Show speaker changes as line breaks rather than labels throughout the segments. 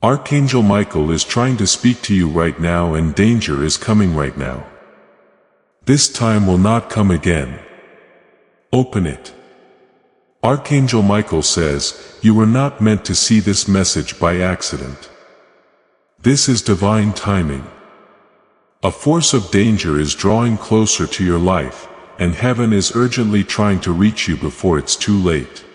Archangel Michael is trying to speak to you right now, and danger is coming right now. This time will not come again. Open it. Archangel Michael says, you were not meant to see this message by accident. This is divine timing. A force of danger is drawing closer to your life, and heaven is urgently trying to reach you before it's too late.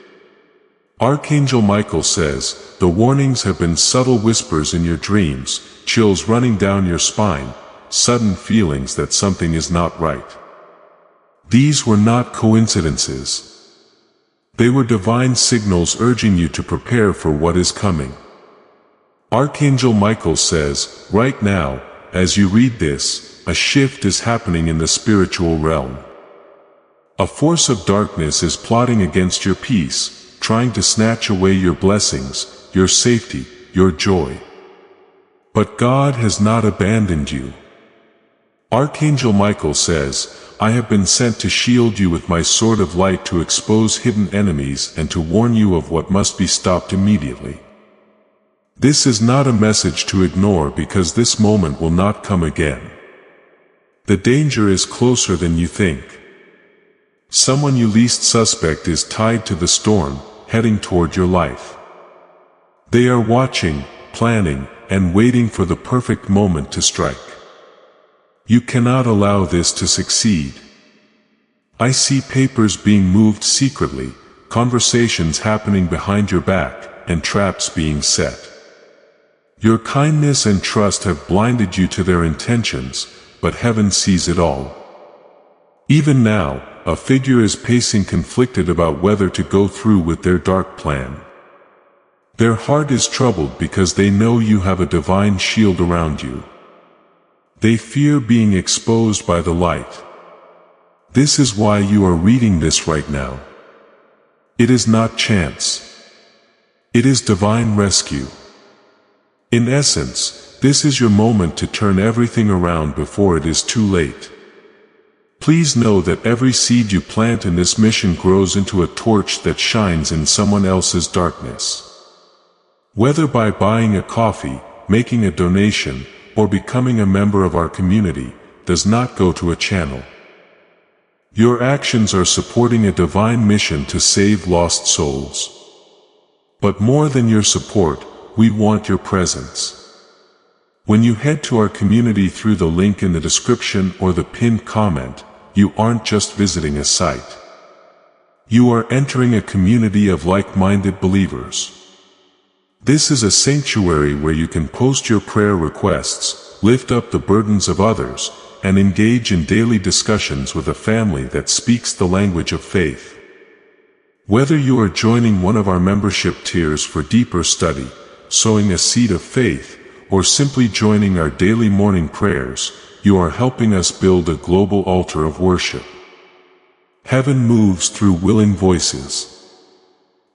Archangel Michael says, the warnings have been subtle whispers in your dreams, chills running down your spine, sudden feelings that something is not right. These were not coincidences. They were divine signals urging you to prepare for what is coming. Archangel Michael says, right now, as you read this, a shift is happening in the spiritual realm. A force of darkness is plotting against your peace, trying to snatch away your blessings, your safety, your joy. But God has not abandoned you. Archangel Michael says, I have been sent to shield you with my sword of light, to expose hidden enemies and to warn you of what must be stopped immediately. This is not a message to ignore, because this moment will not come again. The danger is closer than you think. Someone you least suspect is tied to the storm, heading toward your life. They are watching, planning, and waiting for the perfect moment to strike. You cannot allow this to succeed. I see papers being moved secretly, conversations happening behind your back, and traps being set. Your kindness and trust have blinded you to their intentions, but heaven sees it all. Even now, a figure is pacing, conflicted about whether to go through with their dark plan. Their heart is troubled because they know you have a divine shield around you. They fear being exposed by the light. This is why you are reading this right now. It is not chance. It is divine rescue. In essence, this is your moment to turn everything around before it is too late. Please know that every seed you plant in this mission grows into a torch that shines in someone else's darkness. Whether by buying a coffee, making a donation, or becoming a member of our community, does not go to a channel. Your actions are supporting a divine mission to save lost souls. But more than your support, we want your presence. When you head to our community through the link in the description or the pinned comment, you aren't just visiting a site. You are entering a community of like-minded believers. This is a sanctuary where you can post your prayer requests, lift up the burdens of others, and engage in daily discussions with a family that speaks the language of faith. Whether you are joining one of our membership tiers for deeper study, sowing a seed of faith, or simply joining our daily morning prayers, you are helping us build a global altar of worship. Heaven moves through willing voices.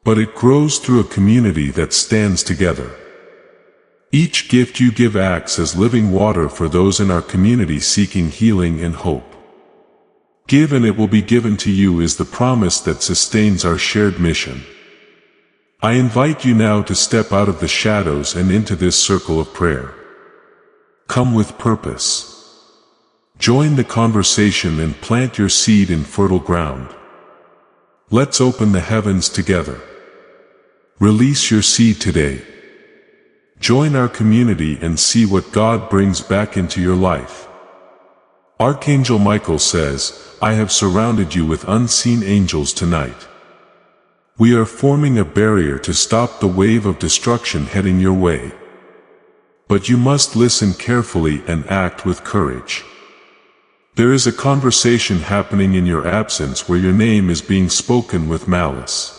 But it grows through a community that stands together. Each gift you give acts as living water for those in our community seeking healing and hope. Give and it will be given to you is the promise that sustains our shared mission. I invite you now to step out of the shadows and into this circle of prayer. Come with purpose. Join the conversation and plant your seed in fertile ground. Let's open the heavens together. Release your seed today. Join our community and see what God brings back into your life. Archangel Michael says, I have surrounded you with unseen angels tonight. We are forming a barrier to stop the wave of destruction heading your way. But you must listen carefully and act with courage. There is a conversation happening in your absence where your name is being spoken with malice.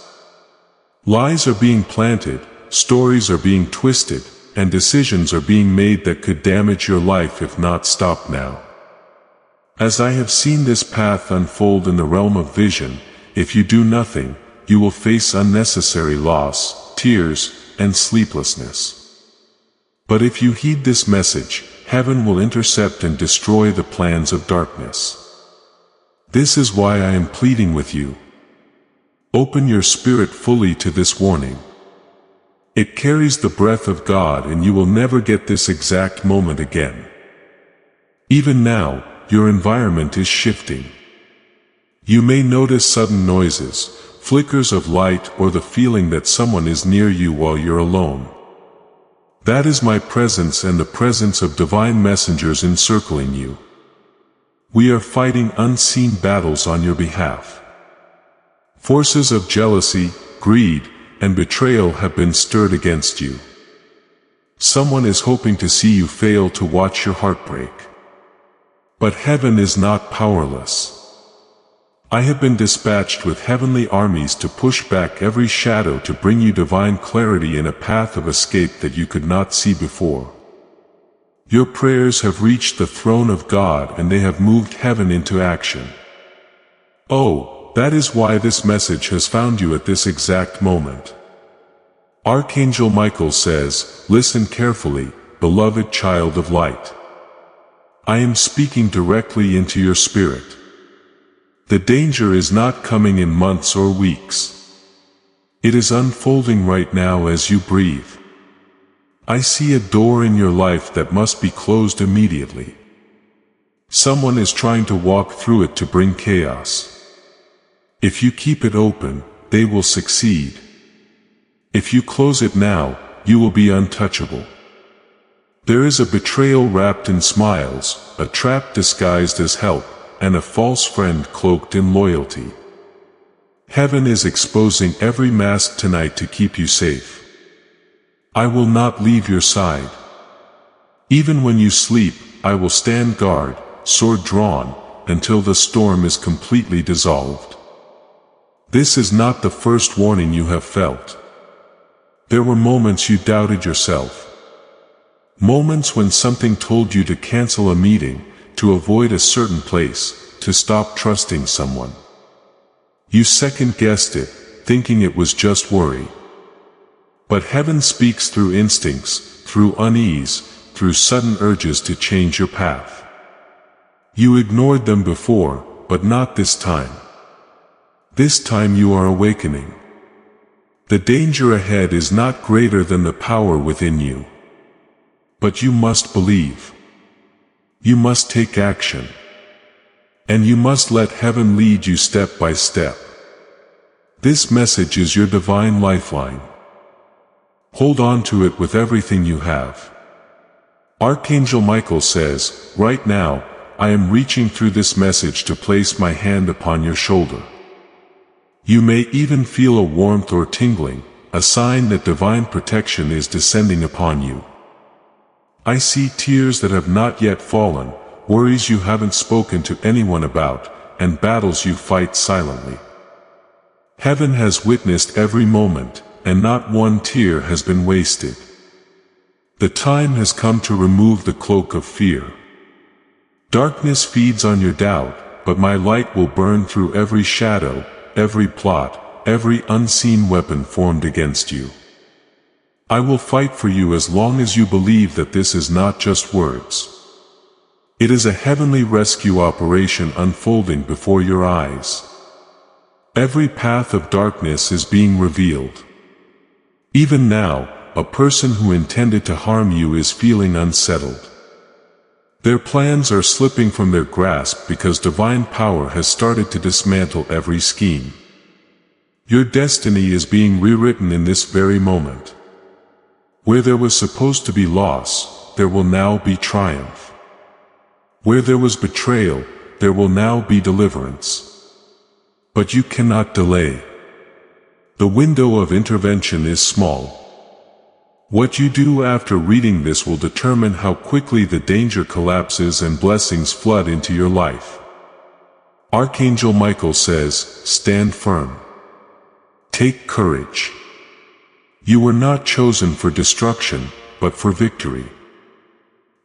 Lies are being planted, stories are being twisted, and decisions are being made that could damage your life if not stopped now. As I have seen this path unfold in the realm of vision, if you do nothing, you will face unnecessary loss, tears, and sleeplessness. But if you heed this message, heaven will intercept and destroy the plans of darkness. This is why I am pleading with you. Open your spirit fully to this warning. It carries the breath of God, and you will never get this exact moment again. Even now, your environment is shifting. You may notice sudden noises, flickers of light, or the feeling that someone is near you while you're alone. That is my presence and the presence of divine messengers encircling you. We are fighting unseen battles on your behalf. Forces of jealousy, greed, and betrayal have been stirred against you. Someone is hoping to see you fail, to watch your heart break. But heaven is not powerless. I have been dispatched with heavenly armies to push back every shadow, to bring you divine clarity and a path of escape that you could not see before. Your prayers have reached the throne of God, and they have moved heaven into action. Oh, that is why this message has found you at this exact moment. Archangel Michael says, "Listen carefully, beloved child of light. I am speaking directly into your spirit. The danger is not coming in months or weeks. It is unfolding right now as you breathe. I see a door in your life that must be closed immediately. Someone is trying to walk through it to bring chaos. If you keep it open, they will succeed. If you close it now, you will be untouchable. There is a betrayal wrapped in smiles, a trap disguised as help, and a false friend cloaked in loyalty. Heaven is exposing every mask tonight to keep you safe. I will not leave your side. Even when you sleep, I will stand guard, sword drawn, until the storm is completely dissolved. This is not the first warning you have felt. There were moments you doubted yourself. Moments when something told you to cancel a meeting, to avoid a certain place, to stop trusting someone. You second-guessed it, thinking it was just worry. But heaven speaks through instincts, through unease, through sudden urges to change your path. You ignored them before, but not this time. This time you are awakening. The danger ahead is not greater than the power within you. But you must believe. You must take action. And you must let heaven lead you step by step. This message is your divine lifeline. Hold on to it with everything you have. Archangel Michael says, right now, I am reaching through this message to place my hand upon your shoulder. You may even feel a warmth or tingling, a sign that divine protection is descending upon you. I see tears that have not yet fallen, worries you haven't spoken to anyone about, and battles you fight silently. Heaven has witnessed every moment, and not one tear has been wasted. The time has come to remove the cloak of fear. Darkness feeds on your doubt, but my light will burn through every shadow, every plot, every unseen weapon formed against you. I will fight for you as long as you believe that this is not just words. It is a heavenly rescue operation unfolding before your eyes. Every path of darkness is being revealed. Even now, a person who intended to harm you is feeling unsettled. Their plans are slipping from their grasp because divine power has started to dismantle every scheme. Your destiny is being rewritten in this very moment. Where there was supposed to be loss, there will now be triumph. Where there was betrayal, there will now be deliverance. But you cannot delay. The window of intervention is small. What you do after reading this will determine how quickly the danger collapses and blessings flood into your life. Archangel Michael says, stand firm. Take courage. You were not chosen for destruction, but for victory.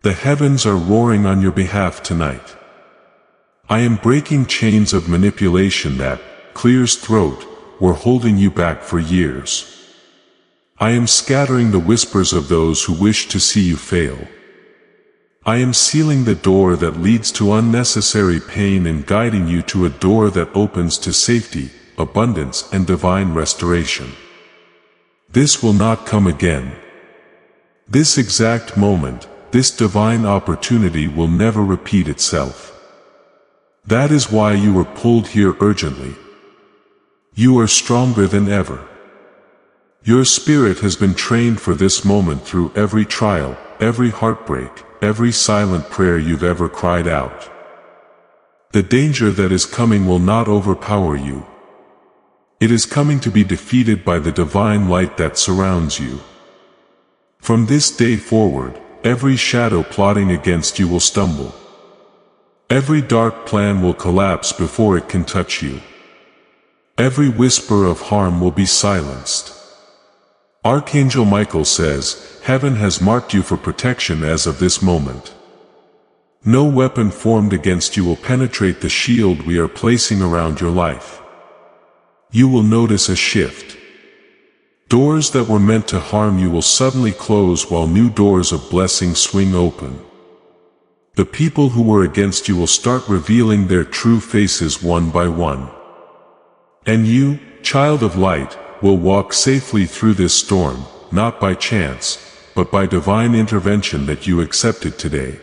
The heavens are roaring on your behalf tonight. I am breaking chains of manipulation that, clear's throat, were holding you back for years. I am scattering the whispers of those who wish to see you fail. I am sealing the door that leads to unnecessary pain and guiding you to a door that opens to safety, abundance, and divine restoration. This will not come again. This exact moment, this divine opportunity will never repeat itself. That is why you were pulled here urgently. You are stronger than ever. Your spirit has been trained for this moment through every trial, every heartbreak, every silent prayer you've ever cried out. The danger that is coming will not overpower you. It is coming to be defeated by the divine light that surrounds you. From this day forward, every shadow plotting against you will stumble. Every dark plan will collapse before it can touch you. Every whisper of harm will be silenced. Archangel Michael says, heaven has marked you for protection as of this moment. No weapon formed against you will penetrate the shield we are placing around your life. You will notice a shift. Doors that were meant to harm you will suddenly close while new doors of blessing swing open. The people who were against you will start revealing their true faces one by one. And you, child of light, will walk safely through this storm, not by chance, but by divine intervention that you accepted today.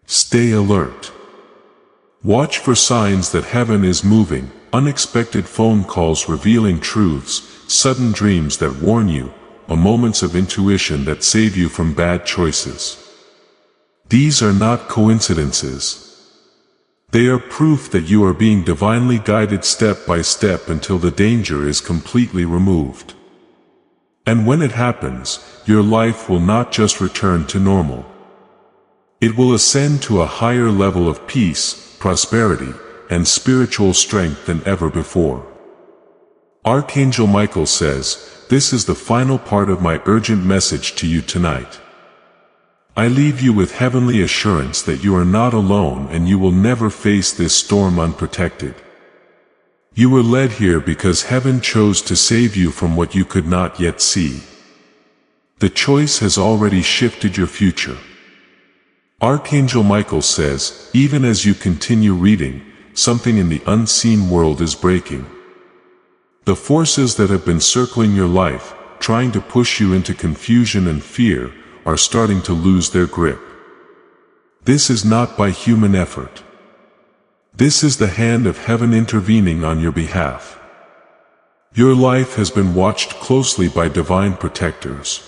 Stay alert. Watch for signs that heaven is moving, unexpected phone calls revealing truths, sudden dreams that warn you, moments of intuition that save you from bad choices. These are not coincidences. They are proof that you are being divinely guided step by step until the danger is completely removed. And when it happens, your life will not just return to normal. It will ascend to a higher level of peace, prosperity, and spiritual strength than ever before. Archangel Michael says, this is the final part of my urgent message to you tonight. I leave you with heavenly assurance that you are not alone and you will never face this storm unprotected. You were led here because heaven chose to save you from what you could not yet see. The choice has already shifted your future. Archangel Michael says, even as you continue reading, something in the unseen world is breaking. The forces that have been circling your life, trying to push you into confusion and fear, are starting to lose their grip. This is not by human effort. This is the hand of heaven intervening on your behalf. Your life has been watched closely by divine protectors.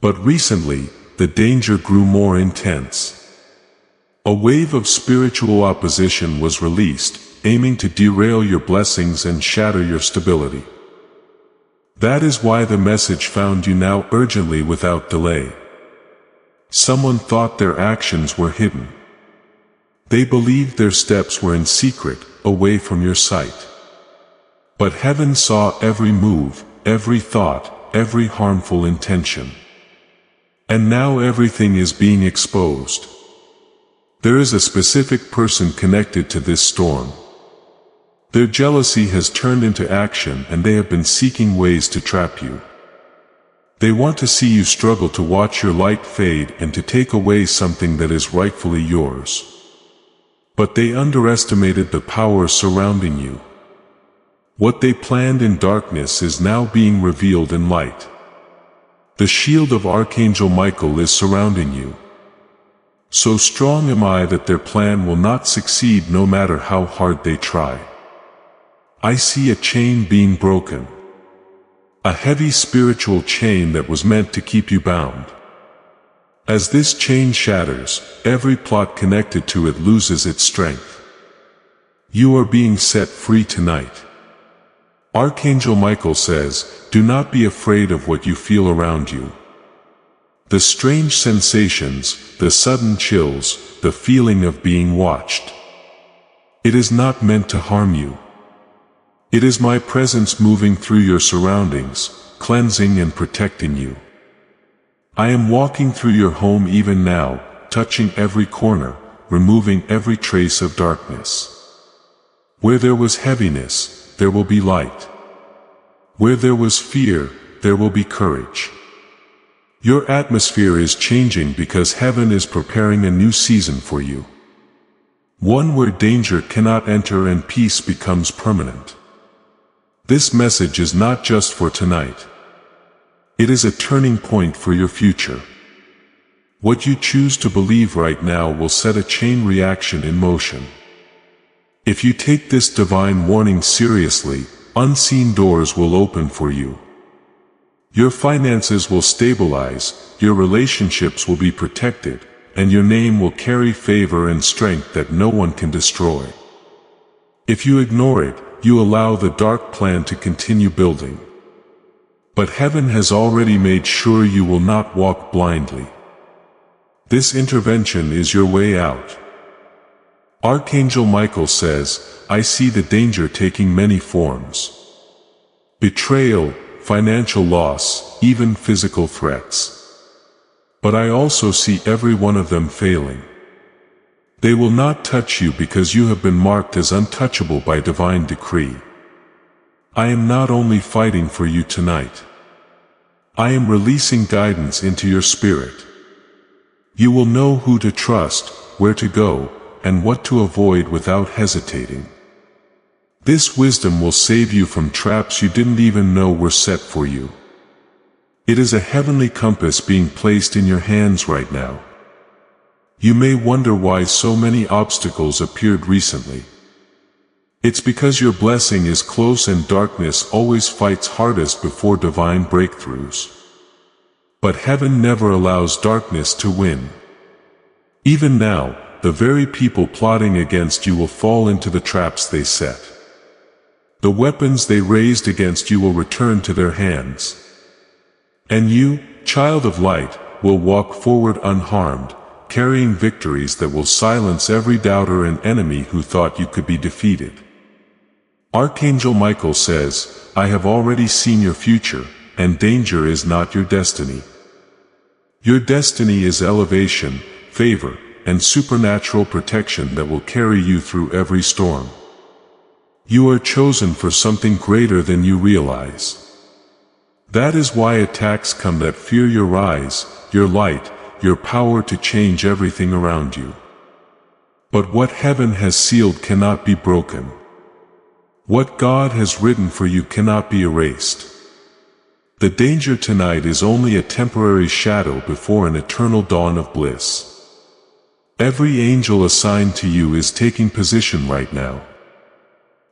But recently, the danger grew more intense. A wave of spiritual opposition was released, aiming to derail your blessings and shatter your stability. That is why the message found you now urgently without delay. Someone thought their actions were hidden. They believed their steps were in secret, away from your sight. But heaven saw every move, every thought, every harmful intention. And now everything is being exposed. There is a specific person connected to this storm. Their jealousy has turned into action and they have been seeking ways to trap you. They want to see you struggle, to watch your light fade and to take away something that is rightfully yours. But they underestimated the power surrounding you. What they planned in darkness is now being revealed in light. The shield of Archangel Michael is surrounding you. So strong am I that their plan will not succeed no matter how hard they try. I see a chain being broken. A heavy spiritual chain that was meant to keep you bound. As this chain shatters, every plot connected to it loses its strength. You are being set free tonight. Archangel Michael says, do not be afraid of what you feel around you. The strange sensations, the sudden chills, the feeling of being watched. It is not meant to harm you. It is my presence moving through your surroundings, cleansing and protecting you. I am walking through your home even now, touching every corner, removing every trace of darkness. Where there was heaviness, there will be light. Where there was fear, there will be courage. Your atmosphere is changing because heaven is preparing a new season for you. One where danger cannot enter and peace becomes permanent. This message is not just for tonight. It is a turning point for your future. What you choose to believe right now will set a chain reaction in motion. If you take this divine warning seriously, unseen doors will open for you. Your finances will stabilize, your relationships will be protected, and your name will carry favor and strength that no one can destroy. If you ignore it, you allow the dark plan to continue building. But heaven has already made sure you will not walk blindly. This intervention is your way out. Archangel Michael says, I see the danger taking many forms. Betrayal, financial loss, even physical threats. But I also see every one of them failing. They will not touch you because you have been marked as untouchable by divine decree. I am not only fighting for you tonight. I am releasing guidance into your spirit. You will know who to trust, where to go, and what to avoid without hesitating. This wisdom will save you from traps you didn't even know were set for you. It is a heavenly compass being placed in your hands right now. You may wonder why so many obstacles appeared recently. It's because your blessing is close and darkness always fights hardest before divine breakthroughs. But heaven never allows darkness to win. Even now, the very people plotting against you will fall into the traps they set. The weapons they raised against you will return to their hands. And you, child of light, will walk forward unharmed, carrying victories that will silence every doubter and enemy who thought you could be defeated. Archangel Michael says, I have already seen your future, and danger is not your destiny. Your destiny is elevation, favor, and supernatural protection that will carry you through every storm. You are chosen for something greater than you realize. That is why attacks come that fear your rise, your light, your power to change everything around you. But what heaven has sealed cannot be broken. What God has written for you cannot be erased. The danger tonight is only a temporary shadow before an eternal dawn of bliss. Every angel assigned to you is taking position right now.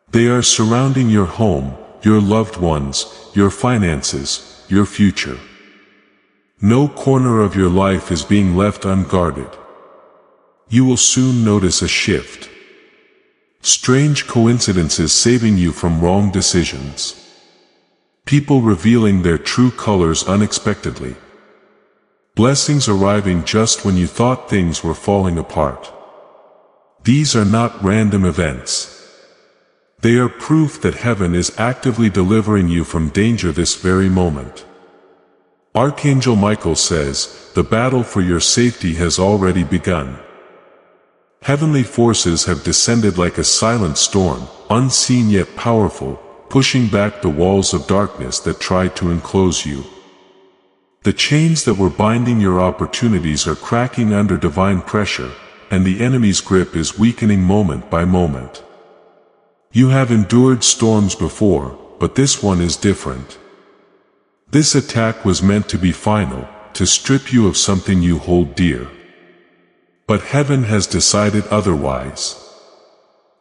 They are surrounding your home, your loved ones, your finances, your future. No corner of your life is being left unguarded. You will soon notice a shift. Strange coincidences saving you from wrong decisions. People revealing their true colors unexpectedly. Blessings arriving just when you thought things were falling apart. These are not random events. They are proof that heaven is actively delivering you from danger this very moment. Archangel Michael says, the battle for your safety has already begun. Heavenly forces have descended like a silent storm, unseen yet powerful, pushing back the walls of darkness that tried to enclose you. The chains that were binding your opportunities are cracking under divine pressure, and the enemy's grip is weakening moment by moment. You have endured storms before, but this one is different. This attack was meant to be final, to strip you of something you hold dear. But heaven has decided otherwise.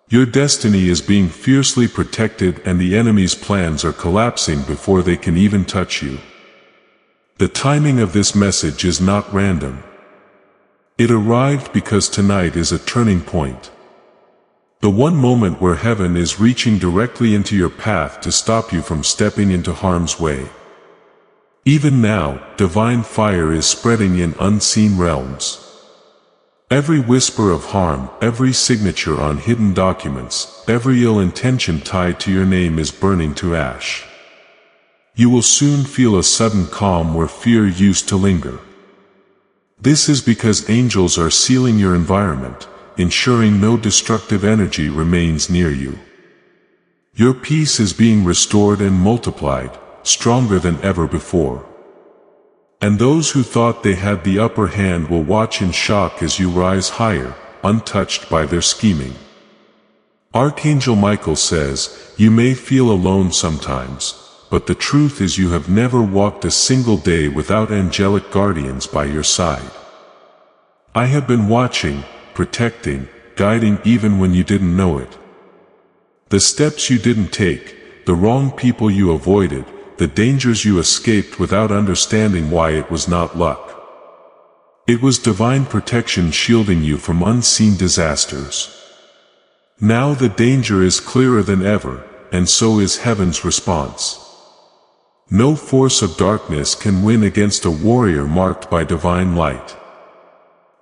Your destiny is being fiercely protected and the enemy's plans are collapsing before they can even touch you. The timing of this message is not random. It arrived because tonight is a turning point. The one moment where heaven is reaching directly into your path to stop you from stepping into harm's way. Even now, divine fire is spreading in unseen realms. Every whisper of harm, every signature on hidden documents, every ill intention tied to your name is burning to ash. You will soon feel a sudden calm where fear used to linger. This is because angels are sealing your environment, ensuring no destructive energy remains near you. Your peace is being restored and multiplied, stronger than ever before. And those who thought they had the upper hand will watch in shock as you rise higher, untouched by their scheming. Archangel Michael says, you may feel alone sometimes, but the truth is you have never walked a single day without angelic guardians by your side. I have been watching, protecting, guiding even when you didn't know it. The steps you didn't take, the wrong people you avoided, the dangers you escaped without understanding why it was not luck. It was divine protection shielding you from unseen disasters. Now the danger is clearer than ever, and so is heaven's response. No force of darkness can win against a warrior marked by divine light.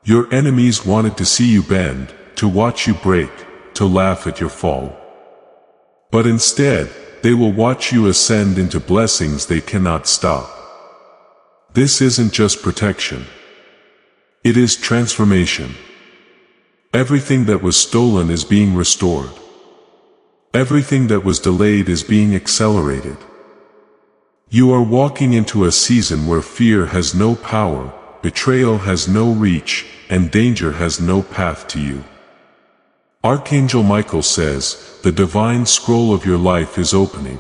Your enemies wanted to see you bend, to watch you break, to laugh at your fall. But instead, they will watch you ascend into blessings they cannot stop. This isn't just protection. It is transformation. Everything that was stolen is being restored. Everything that was delayed is being accelerated. You are walking into a season where fear has no power, betrayal has no reach, and danger has no path to you. Archangel Michael says, the divine scroll of your life is opening.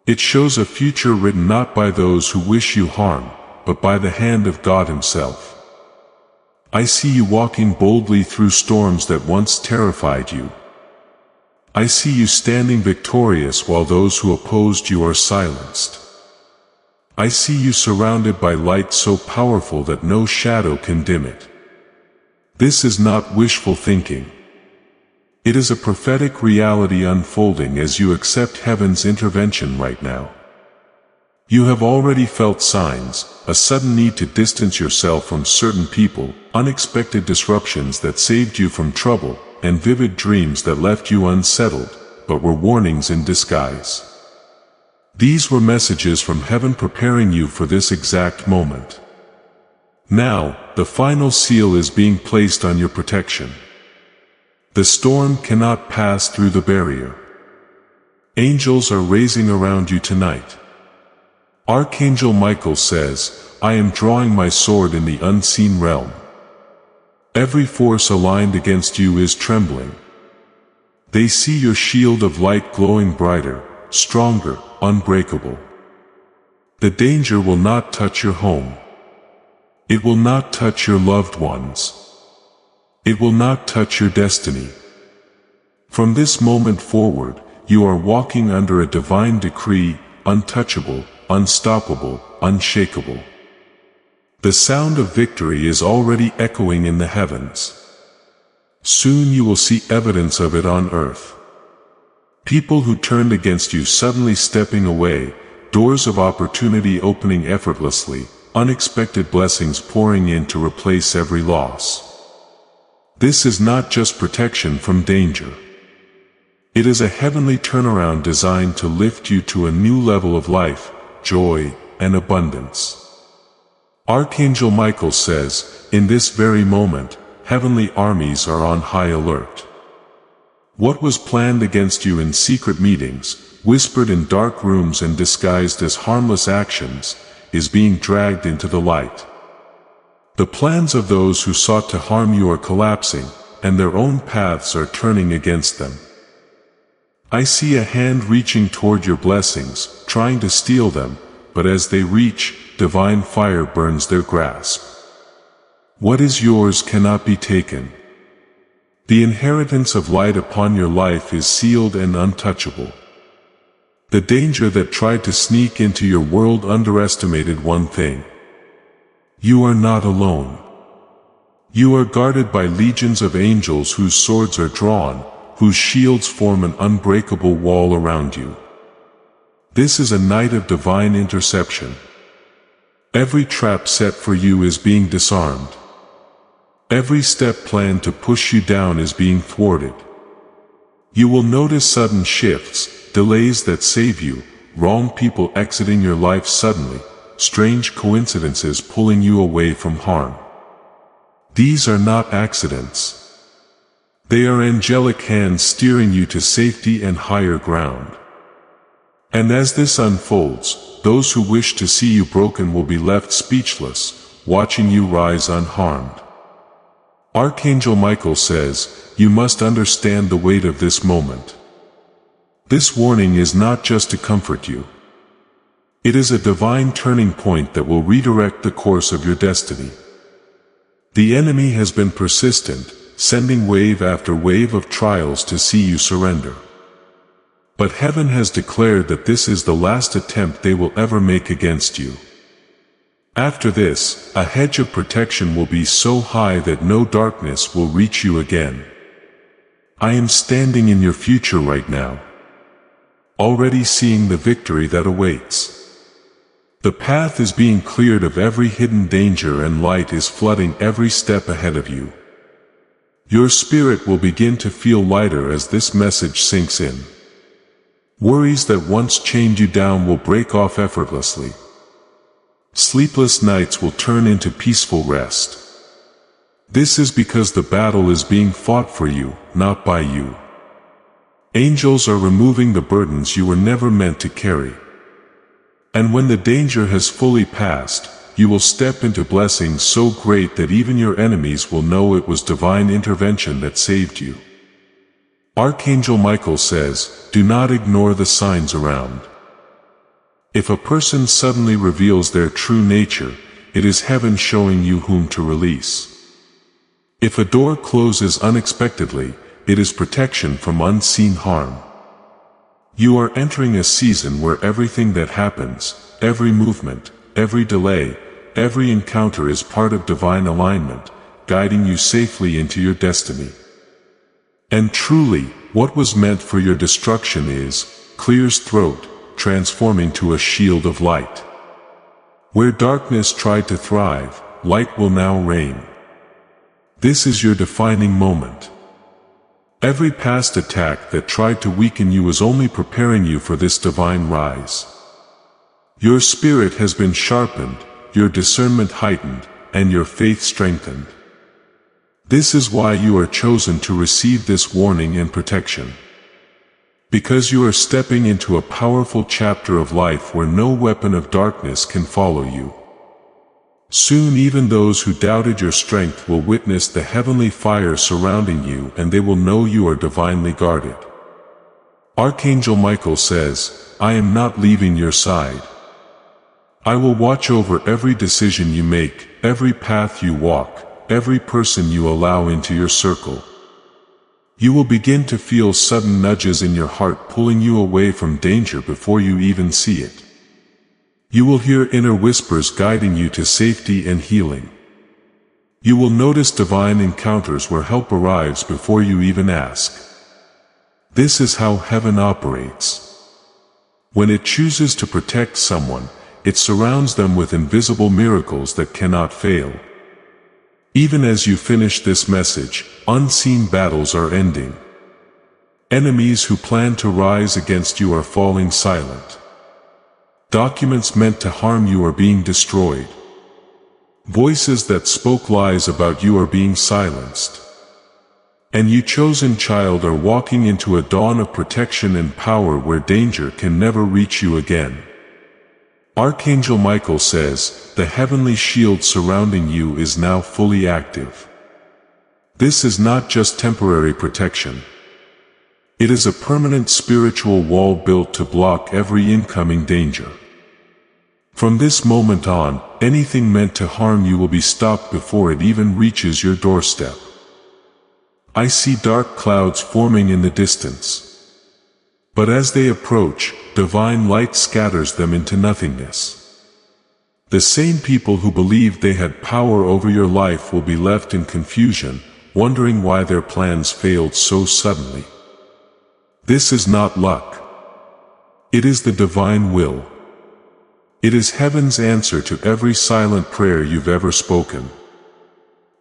It shows a future written not by those who wish you harm, but by the hand of God Himself. I see you walking boldly through storms that once terrified you. I see you standing victorious while those who opposed you are silenced. I see you surrounded by light so powerful that no shadow can dim it. This is not wishful thinking. It is a prophetic reality unfolding as you accept heaven's intervention right now. You have already felt signs, a sudden need to distance yourself from certain people, unexpected disruptions that saved you from trouble, and vivid dreams that left you unsettled, but were warnings in disguise. These were messages from heaven preparing you for this exact moment. Now, the final seal is being placed on your protection. The storm cannot pass through the barrier. Angels are raising around you tonight. Archangel Michael says, I am drawing my sword in the unseen realm. Every force aligned against you is trembling. They see your shield of light glowing brighter, stronger, unbreakable. The danger will not touch your home. It will not touch your loved ones. It will not touch your destiny. From this moment forward, you are walking under a divine decree, untouchable, unstoppable, unshakable. The sound of victory is already echoing in the heavens. Soon you will see evidence of it on earth. People who turned against you suddenly stepping away, doors of opportunity opening effortlessly, unexpected blessings pouring in to replace every loss. This is not just protection from danger. It is a heavenly turnaround designed to lift you to a new level of life, joy, and abundance. Archangel Michael says, in this very moment, heavenly armies are on high alert. What was planned against you in secret meetings, whispered in dark rooms and disguised as harmless actions, is being dragged into the light. The plans of those who sought to harm you are collapsing, and their own paths are turning against them. I see a hand reaching toward your blessings, trying to steal them, but as they reach, divine fire burns their grasp. What is yours cannot be taken. The inheritance of light upon your life is sealed and untouchable. The danger that tried to sneak into your world underestimated one thing. You are not alone. You are guarded by legions of angels whose swords are drawn, whose shields form an unbreakable wall around you. This is a night of divine interception. Every trap set for you is being disarmed. Every step planned to push you down is being thwarted. You will notice sudden shifts, delays that save you, wrong people exiting your life suddenly, strange coincidences pulling you away from harm. These are not accidents. They are angelic hands steering you to safety and higher ground. And as this unfolds, those who wish to see you broken will be left speechless, watching you rise unharmed. Archangel Michael says, you must understand the weight of this moment. This warning is not just to comfort you. It is a divine turning point that will redirect the course of your destiny. The enemy has been persistent, sending wave after wave of trials to see you surrender. But heaven has declared that this is the last attempt they will ever make against you. After this, a hedge of protection will be so high that no darkness will reach you again. I am standing in your future right now, already seeing the victory that awaits. The path is being cleared of every hidden danger and light is flooding every step ahead of you. Your spirit will begin to feel lighter as this message sinks in. Worries that once chained you down will break off effortlessly. Sleepless nights will turn into peaceful rest. This is because the battle is being fought for you, not by you. Angels are removing the burdens you were never meant to carry. And when the danger has fully passed, you will step into blessings so great that even your enemies will know it was divine intervention that saved you. Archangel Michael says, do not ignore the signs around. If a person suddenly reveals their true nature, it is heaven showing you whom to release. If a door closes unexpectedly, it is protection from unseen harm. You are entering a season where everything that happens, every movement, every delay, every encounter is part of divine alignment, guiding you safely into your destiny. And truly, what was meant for your destruction clears throat, transforming to a shield of light. Where darkness tried to thrive, light will now reign. This is your defining moment. Every past attack that tried to weaken you was only preparing you for this divine rise. Your spirit has been sharpened, your discernment heightened, and your faith strengthened. This is why you are chosen to receive this warning and protection. Because you are stepping into a powerful chapter of life where no weapon of darkness can follow you. Soon even those who doubted your strength will witness the heavenly fire surrounding you and they will know you are divinely guarded. Archangel Michael says, I am not leaving your side. I will watch over every decision you make, every path you walk, every person you allow into your circle. You will begin to feel sudden nudges in your heart pulling you away from danger before you even see it. You will hear inner whispers guiding you to safety and healing. You will notice divine encounters where help arrives before you even ask. This is how heaven operates. When it chooses to protect someone, it surrounds them with invisible miracles that cannot fail. Even as you finish this message, unseen battles are ending. Enemies who plan to rise against you are falling silent. Documents meant to harm you are being destroyed. Voices that spoke lies about you are being silenced. And you chosen child are walking into a dawn of protection and power where danger can never reach you again. Archangel Michael says, the heavenly shield surrounding you is now fully active. This is not just temporary protection. It is a permanent spiritual wall built to block every incoming danger. From this moment on, anything meant to harm you will be stopped before it even reaches your doorstep. I see dark clouds forming in the distance. But as they approach, divine light scatters them into nothingness. The same people who believed they had power over your life will be left in confusion, wondering why their plans failed so suddenly. This is not luck. It is the divine will. It is heaven's answer to every silent prayer you've ever spoken.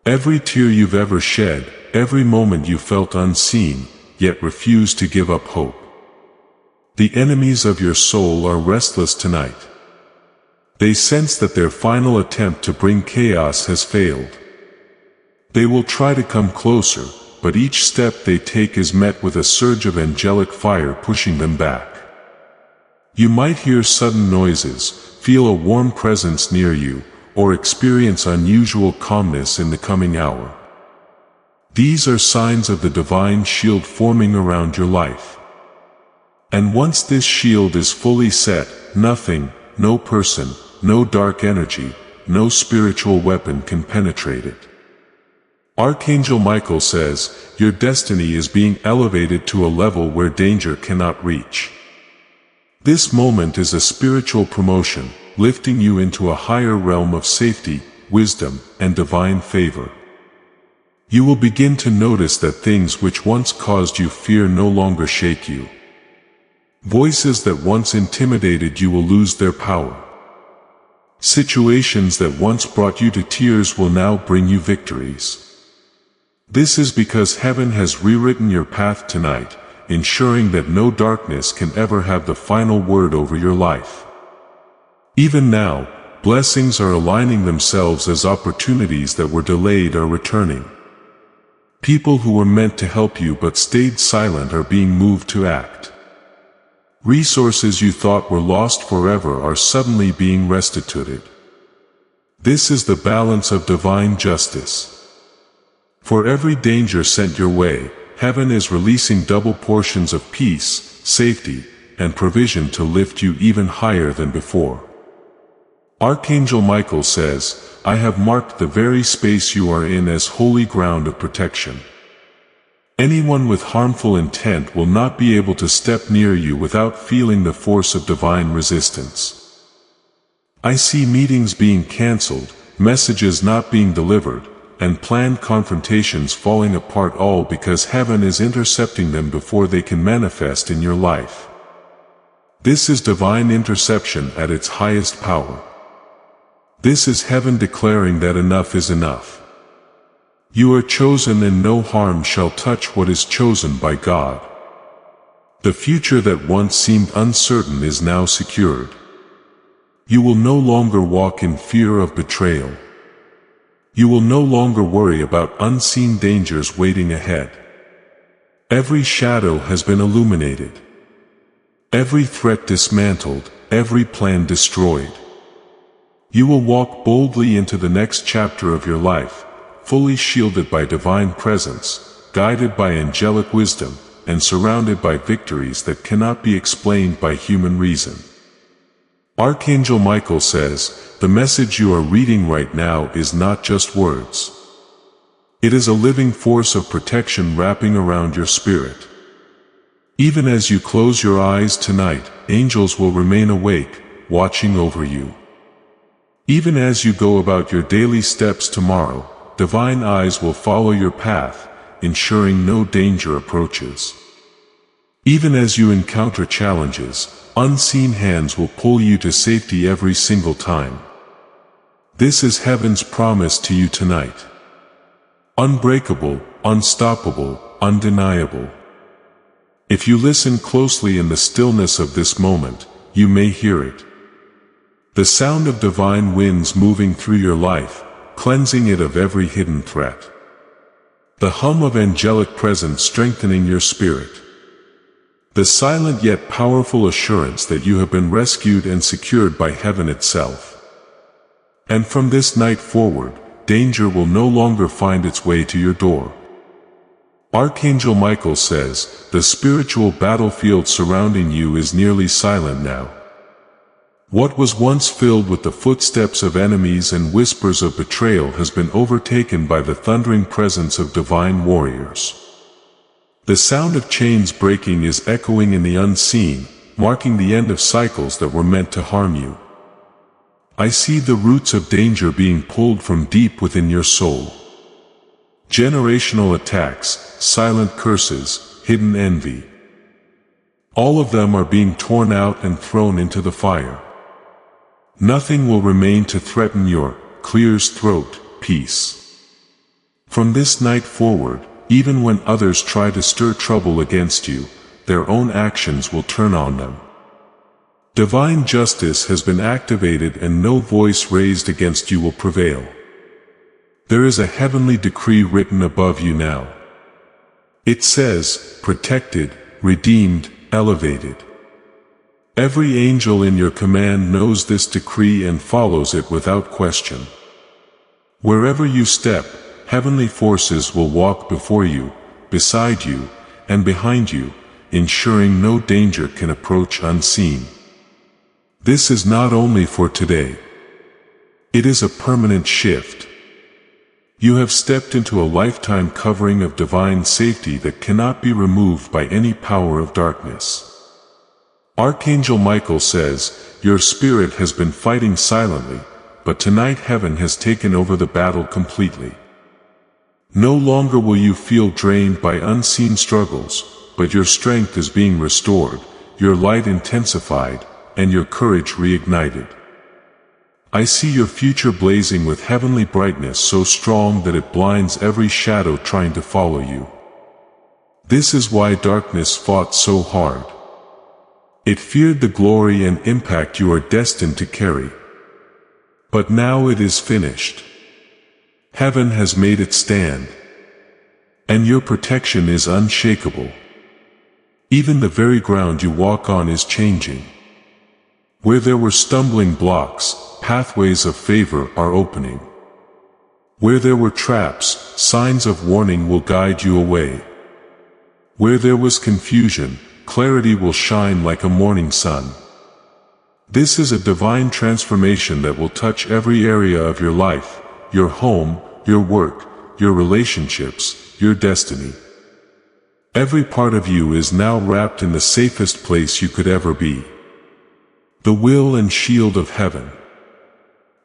Every tear you've ever shed, every moment you felt unseen, yet refused to give up hope. The enemies of your soul are restless tonight. They sense that their final attempt to bring chaos has failed. They will try to come closer, but each step they take is met with a surge of angelic fire pushing them back. You might hear sudden noises, feel a warm presence near you, or experience unusual calmness in the coming hour. These are signs of the divine shield forming around your life. And once this shield is fully set, nothing, no person, no dark energy, no spiritual weapon can penetrate it. Archangel Michael says, your destiny is being elevated to a level where danger cannot reach. This moment is a spiritual promotion, lifting you into a higher realm of safety, wisdom, and divine favor. You will begin to notice that things which once caused you fear no longer shake you. Voices that once intimidated you will lose their power. Situations that once brought you to tears will now bring you victories. This is because heaven has rewritten your path tonight, ensuring that no darkness can ever have the final word over your life. Even now, blessings are aligning themselves as opportunities that were delayed are returning. People who were meant to help you but stayed silent are being moved to act. Resources you thought were lost forever are suddenly being restituted. This is the balance of divine justice. For every danger sent your way, heaven is releasing double portions of peace, safety, and provision to lift you even higher than before. Archangel Michael says, I have marked the very space you are in as holy ground of protection. Anyone with harmful intent will not be able to step near you without feeling the force of divine resistance. I see meetings being cancelled, messages not being delivered, and planned confrontations falling apart, all because heaven is intercepting them before they can manifest in your life. This is divine interception at its highest power. This is heaven declaring that enough is enough. You are chosen and no harm shall touch what is chosen by God. The future that once seemed uncertain is now secured. You will no longer walk in fear of betrayal. You will no longer worry about unseen dangers waiting ahead. Every shadow has been illuminated. Every threat dismantled, every plan destroyed. You will walk boldly into the next chapter of your life, fully shielded by divine presence, guided by angelic wisdom, and surrounded by victories that cannot be explained by human reason. Archangel Michael says, the message you are reading right now is not just words. It is a living force of protection wrapping around your spirit. Even as you close your eyes tonight, angels will remain awake, watching over you. Even as you go about your daily steps tomorrow, divine eyes will follow your path, ensuring no danger approaches. Even as you encounter challenges, unseen hands will pull you to safety every single time. This is heaven's promise to you tonight. Unbreakable, unstoppable, undeniable. If you listen closely in the stillness of this moment, you may hear it. The sound of divine winds moving through your life, cleansing it of every hidden threat. The hum of angelic presence strengthening your spirit. The silent yet powerful assurance that you have been rescued and secured by heaven itself. And from this night forward, danger will no longer find its way to your door. Archangel Michael says, the spiritual battlefield surrounding you is nearly silent now. What was once filled with the footsteps of enemies and whispers of betrayal has been overtaken by the thundering presence of divine warriors. The sound of chains breaking is echoing in the unseen, marking the end of cycles that were meant to harm you. I see the roots of danger being pulled from deep within your soul. Generational attacks, silent curses, hidden envy. All of them are being torn out and thrown into the fire. Nothing will remain to threaten your, clear's throat, peace. From this night forward, even when others try to stir trouble against you, their own actions will turn on them. Divine justice has been activated and no voice raised against you will prevail. There is a heavenly decree written above you now. It says, protected, redeemed, elevated. Every angel in your command knows this decree and follows it without question. Wherever you step, heavenly forces will walk before you, beside you, and behind you, ensuring no danger can approach unseen. This is not only for today. It is a permanent shift. You have stepped into a lifetime covering of divine safety that cannot be removed by any power of darkness. Archangel Michael says, your spirit has been fighting silently, but tonight heaven has taken over the battle completely. No longer will you feel drained by unseen struggles, but your strength is being restored, your light intensified, and your courage reignited. I see your future blazing with heavenly brightness so strong that it blinds every shadow trying to follow you. This is why darkness fought so hard. It feared the glory and impact you are destined to carry. But now it is finished. Heaven has made its stand. And your protection is unshakable. Even the very ground you walk on is changing. Where there were stumbling blocks, pathways of favor are opening. Where there were traps, signs of warning will guide you away. Where there was confusion, clarity will shine like a morning sun. This is a divine transformation that will touch every area of your life, your home, your work, your relationships, your destiny. Every part of you is now wrapped in the safest place you could ever be. The will and shield of heaven.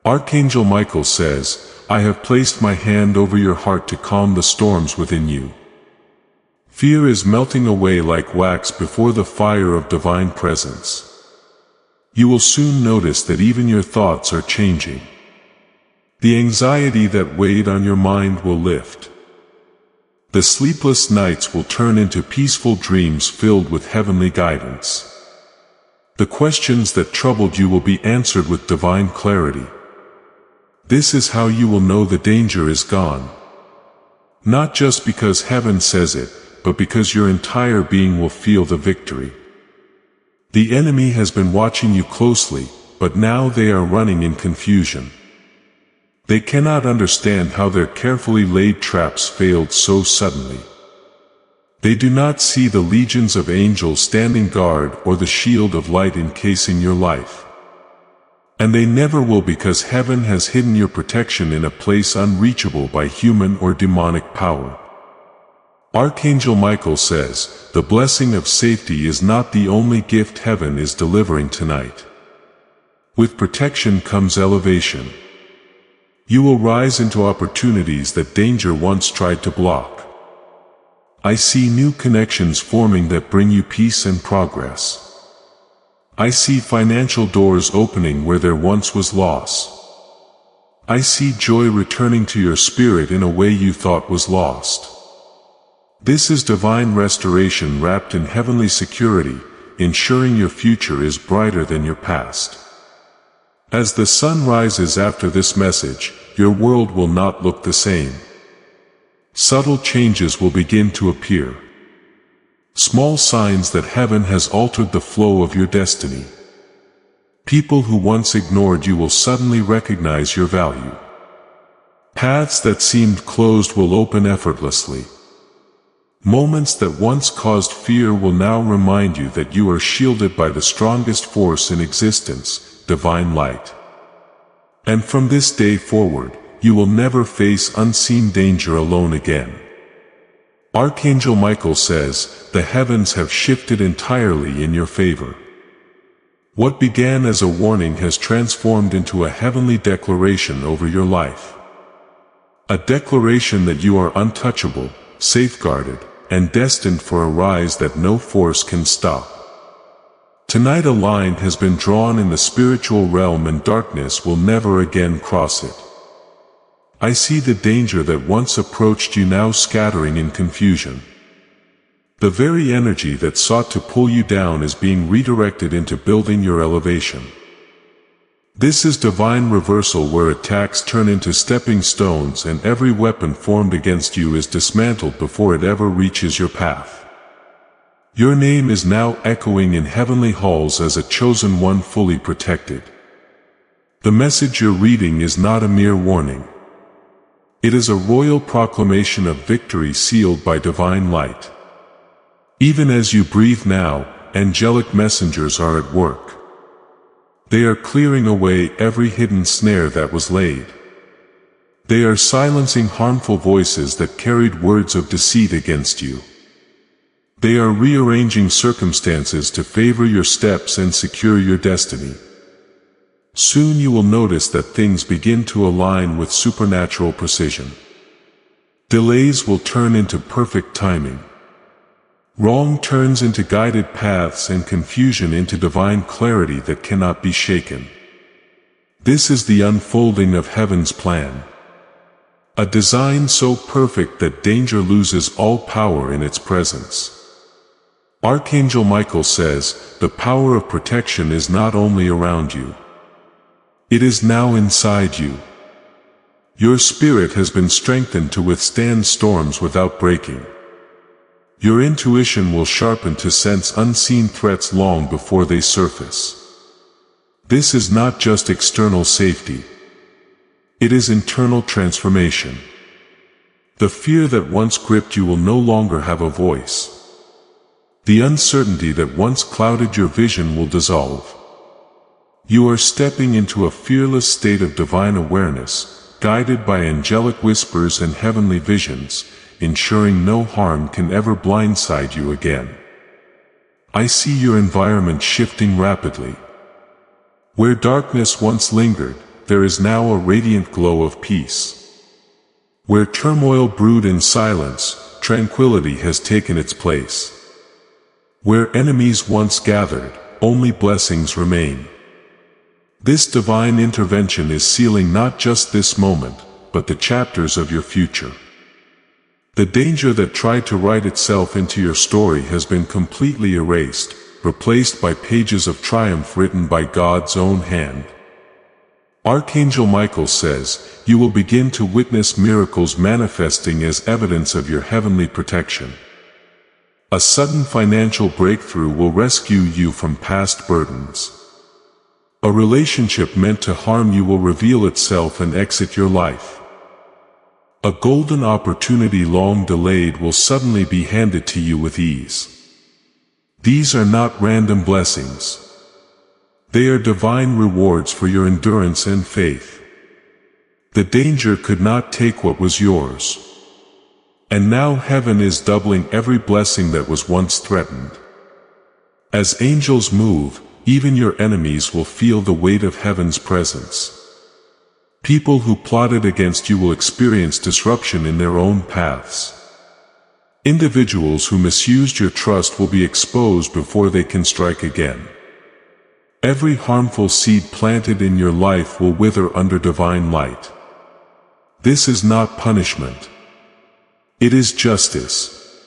Archangel Michael says, I have placed my hand over your heart to calm the storms within you. Fear is melting away like wax before the fire of divine presence. You will soon notice that even your thoughts are changing. The anxiety that weighed on your mind will lift. The sleepless nights will turn into peaceful dreams filled with heavenly guidance. The questions that troubled you will be answered with divine clarity. This is how you will know the danger is gone. Not just because heaven says it, but because your entire being will feel the victory. The enemy has been watching you closely, but now they are running in confusion. They cannot understand how their carefully laid traps failed so suddenly. They do not see the legions of angels standing guard or the shield of light encasing your life. And they never will, because heaven has hidden your protection in a place unreachable by human or demonic power. Archangel Michael says, the blessing of safety is not the only gift heaven is delivering tonight. With protection comes elevation. You will rise into opportunities that danger once tried to block. I see new connections forming that bring you peace and progress. I see financial doors opening where there once was loss. I see joy returning to your spirit in a way you thought was lost. This is divine restoration wrapped in heavenly security, ensuring your future is brighter than your past. As the sun rises after this message, your world will not look the same. Subtle changes will begin to appear. Small signs that heaven has altered the flow of your destiny. People who once ignored you will suddenly recognize your value. Paths that seemed closed will open effortlessly. Moments that once caused fear will now remind you that you are shielded by the strongest force in existence, divine light. And from this day forward, you will never face unseen danger alone again. Archangel Michael says, the heavens have shifted entirely in your favor. What began as a warning has transformed into a heavenly declaration over your life. A declaration that you are untouchable, safeguarded, and destined for a rise that no force can stop. Tonight a line has been drawn in the spiritual realm and darkness will never again cross it. I see the danger that once approached you now scattering in confusion. The very energy that sought to pull you down is being redirected into building your elevation. This is divine reversal, where attacks turn into stepping stones and every weapon formed against you is dismantled before it ever reaches your path. Your name is now echoing in heavenly halls as a chosen one, fully protected. The message you're reading is not a mere warning. It is a royal proclamation of victory sealed by divine light. Even as you breathe now, angelic messengers are at work. They are clearing away every hidden snare that was laid. They are silencing harmful voices that carried words of deceit against you. They are rearranging circumstances to favor your steps and secure your destiny. Soon you will notice that things begin to align with supernatural precision. Delays will turn into perfect timing. Wrong turns into guided paths and confusion into divine clarity that cannot be shaken. This is the unfolding of heaven's plan. A design so perfect that danger loses all power in its presence. Archangel Michael says, the power of protection is not only around you. It is now inside you. Your spirit has been strengthened to withstand storms without breaking. Your intuition will sharpen to sense unseen threats long before they surface. This is not just external safety. It is internal transformation. The fear that once gripped you will no longer have a voice. The uncertainty that once clouded your vision will dissolve. You are stepping into a fearless state of divine awareness, guided by angelic whispers and heavenly visions, ensuring no harm can ever blindside you again. I see your environment shifting rapidly. Where darkness once lingered, there is now a radiant glow of peace. Where turmoil brewed in silence, tranquility has taken its place. Where enemies once gathered, only blessings remain. This divine intervention is sealing not just this moment, but the chapters of your future. The danger that tried to write itself into your story has been completely erased, replaced by pages of triumph written by God's own hand. Archangel Michael says, you will begin to witness miracles manifesting as evidence of your heavenly protection. A sudden financial breakthrough will rescue you from past burdens. A relationship meant to harm you will reveal itself and exit your life. A golden opportunity long delayed will suddenly be handed to you with ease. These are not random blessings. They are divine rewards for your endurance and faith. The danger could not take what was yours. And now heaven is doubling every blessing that was once threatened. As angels move, even your enemies will feel the weight of heaven's presence. People who plotted against you will experience disruption in their own paths. Individuals who misused your trust will be exposed before they can strike again. Every harmful seed planted in your life will wither under divine light. This is not punishment. It is justice.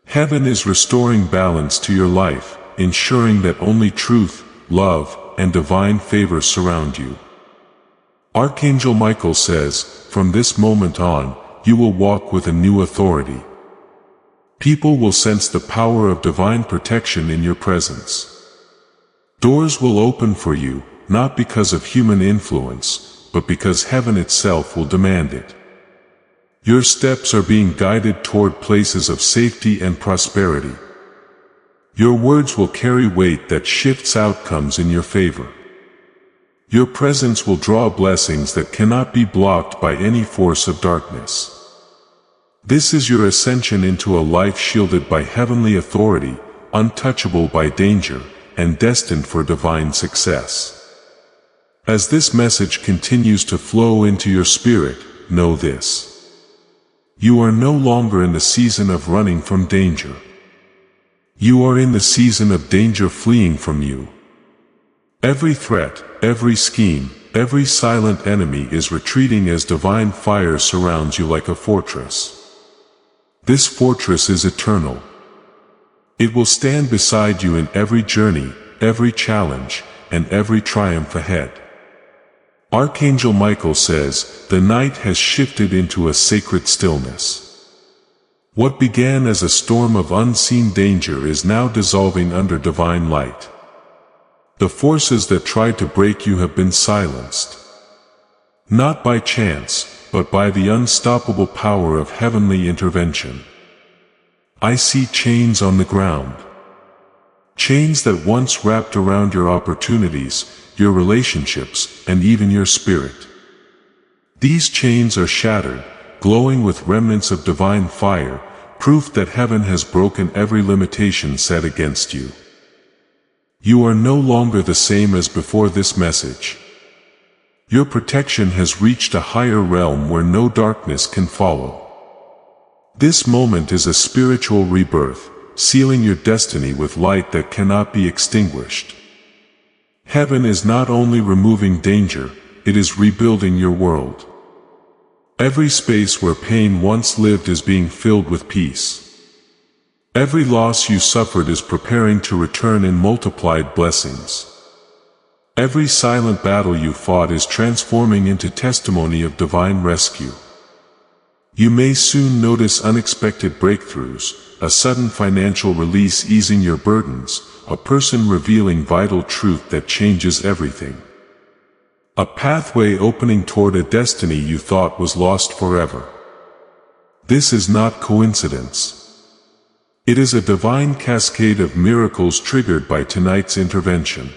Heaven is restoring balance to your life, ensuring that only truth, love, and divine favor surround you. Archangel Michael says, from this moment on, you will walk with a new authority. People will sense the power of divine protection in your presence. Doors will open for you, not because of human influence, but because heaven itself will demand it. Your steps are being guided toward places of safety and prosperity. Your words will carry weight that shifts outcomes in your favor. Your presence will draw blessings that cannot be blocked by any force of darkness. This is your ascension into a life shielded by heavenly authority, untouchable by danger, and destined for divine success. As this message continues to flow into your spirit, know this. You are no longer in the season of running from danger. You are in the season of danger fleeing from you. Every threat, every scheme, every silent enemy is retreating as divine fire surrounds you like a fortress. This fortress is eternal. It will stand beside you in every journey, every challenge, and every triumph ahead. Archangel Michael says, the night has shifted into a sacred stillness. What began as a storm of unseen danger is now dissolving under divine light. The forces that tried to break you have been silenced. Not by chance, but by the unstoppable power of heavenly intervention. I see chains on the ground. Chains that once wrapped around your opportunities, your relationships, and even your spirit. These chains are shattered, glowing with remnants of divine fire, proof that heaven has broken every limitation set against you. You are no longer the same as before this message. Your protection has reached a higher realm where no darkness can follow. This moment is a spiritual rebirth, sealing your destiny with light that cannot be extinguished. Heaven is not only removing danger, it is rebuilding your world. Every space where pain once lived is being filled with peace. Every loss you suffered is preparing to return in multiplied blessings. Every silent battle you fought is transforming into testimony of divine rescue. You may soon notice unexpected breakthroughs, a sudden financial release easing your burdens, a person revealing vital truth that changes everything. A pathway opening toward a destiny you thought was lost forever. This is not coincidence. It is a divine cascade of miracles triggered by tonight's intervention.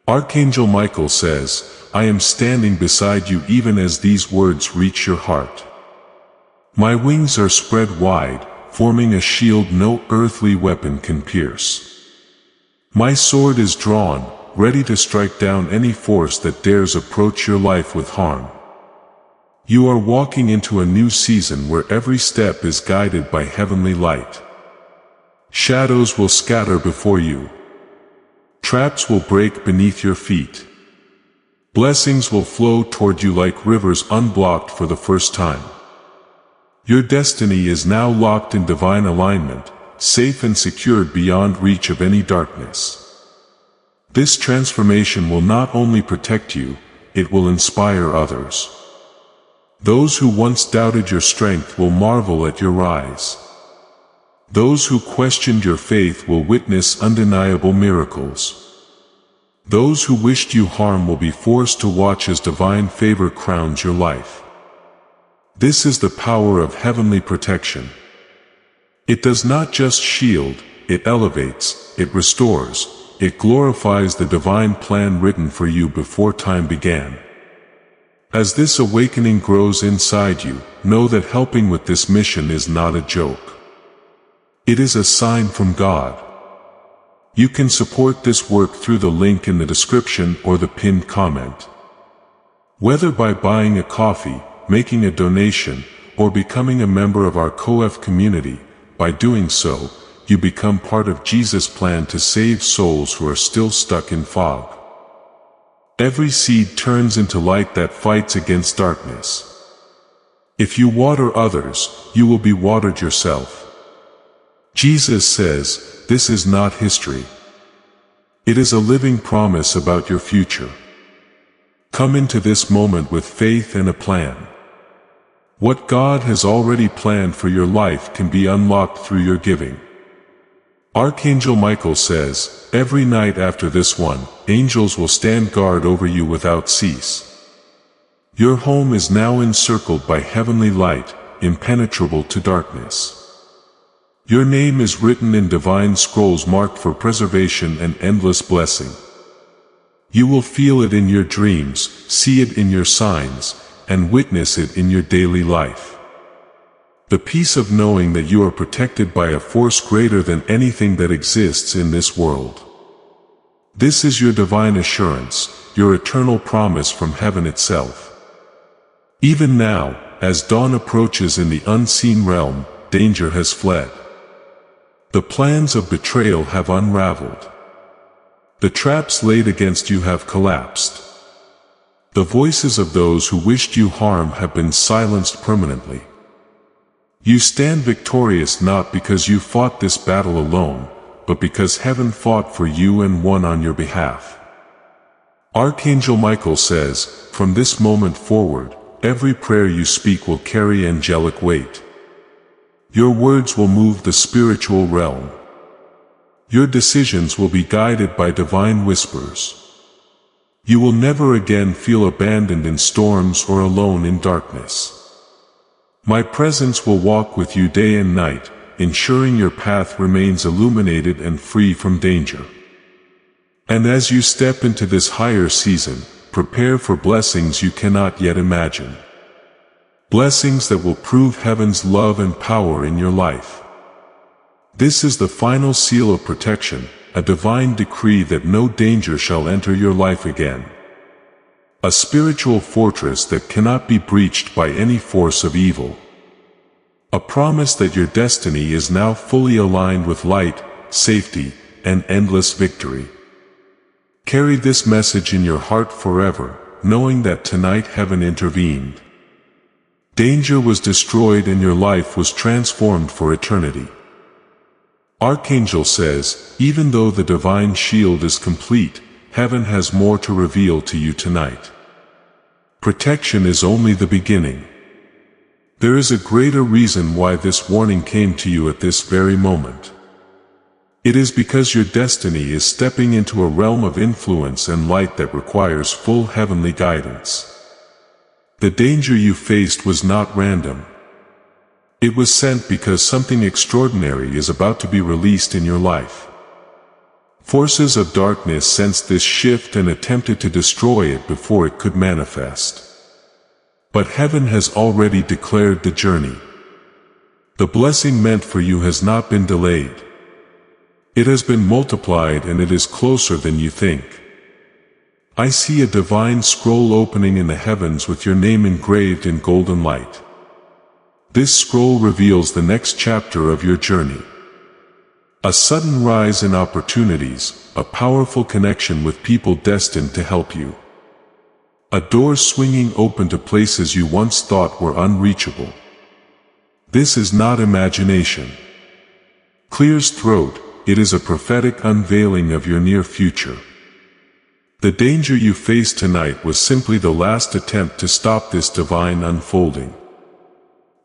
Archangel Michael says, "I am standing beside you even as these words reach your heart. My wings are spread wide, forming a shield no earthly weapon can pierce. My sword is drawn, ready to strike down any force that dares approach your life with harm. You are walking into a new season where every step is guided by heavenly light. Shadows will scatter before you. Traps will break beneath your feet. Blessings will flow toward you like rivers unblocked for the first time. Your destiny is now locked in divine alignment, safe and secured beyond reach of any darkness. This transformation will not only protect you, it will inspire others. Those who once doubted your strength will marvel at your rise. Those who questioned your faith will witness undeniable miracles. Those who wished you harm will be forced to watch as divine favor crowns your life. This is the power of heavenly protection. It does not just shield, it elevates, it restores, it glorifies the divine plan written for you before time began. As this awakening grows inside you, know that helping with this mission is not a joke. It is a sign from God. You can support this work through the link in the description or the pinned comment. Whether by buying a coffee, making a donation, or becoming a member of our COF community, by doing so, you become part of Jesus' plan to save souls who are still stuck in fog. Every seed turns into light that fights against darkness. If you water others, you will be watered yourself. Jesus says, this is not history. It is a living promise about your future. Come into this moment with faith and a plan. What God has already planned for your life can be unlocked through your giving. Archangel Michael says, every night after this one, angels will stand guard over you without cease. Your home is now encircled by heavenly light, impenetrable to darkness. Your name is written in divine scrolls marked for preservation and endless blessing. You will feel it in your dreams, see it in your signs, and witness it in your daily life. The peace of knowing that you are protected by a force greater than anything that exists in this world. This is your divine assurance, your eternal promise from heaven itself. Even now, as dawn approaches in the unseen realm, danger has fled. The plans of betrayal have unraveled. The traps laid against you have collapsed. The voices of those who wished you harm have been silenced permanently. You stand victorious not because you fought this battle alone, but because heaven fought for you and won on your behalf. Archangel Michael says, from this moment forward, every prayer you speak will carry angelic weight. Your words will move the spiritual realm. Your decisions will be guided by divine whispers. You will never again feel abandoned in storms or alone in darkness. My presence will walk with you day and night, ensuring your path remains illuminated and free from danger. And as you step into this higher season, prepare for blessings you cannot yet imagine. Blessings that will prove heaven's love and power in your life. This is the final seal of protection, a divine decree that no danger shall enter your life again. A spiritual fortress that cannot be breached by any force of evil. A promise that your destiny is now fully aligned with light, safety, and endless victory. Carry this message in your heart forever, knowing that tonight heaven intervened. Danger was destroyed and your life was transformed for eternity. Archangel says, even though the divine shield is complete, heaven has more to reveal to you tonight. Protection is only the beginning. There is a greater reason why this warning came to you at this very moment. It is because your destiny is stepping into a realm of influence and light that requires full heavenly guidance. The danger you faced was not random. It was sent because something extraordinary is about to be released in your life. Forces of darkness sensed this shift and attempted to destroy it before it could manifest. But heaven has already declared the journey. The blessing meant for you has not been delayed. It has been multiplied and it is closer than you think. I see a divine scroll opening in the heavens with your name engraved in golden light. This scroll reveals the next chapter of your journey. A sudden rise in opportunities, a powerful connection with people destined to help you. A door swinging open to places you once thought were unreachable. This is not imagination. Clear's throat, it is a prophetic unveiling of your near future. The danger you face tonight was simply the last attempt to stop this divine unfolding.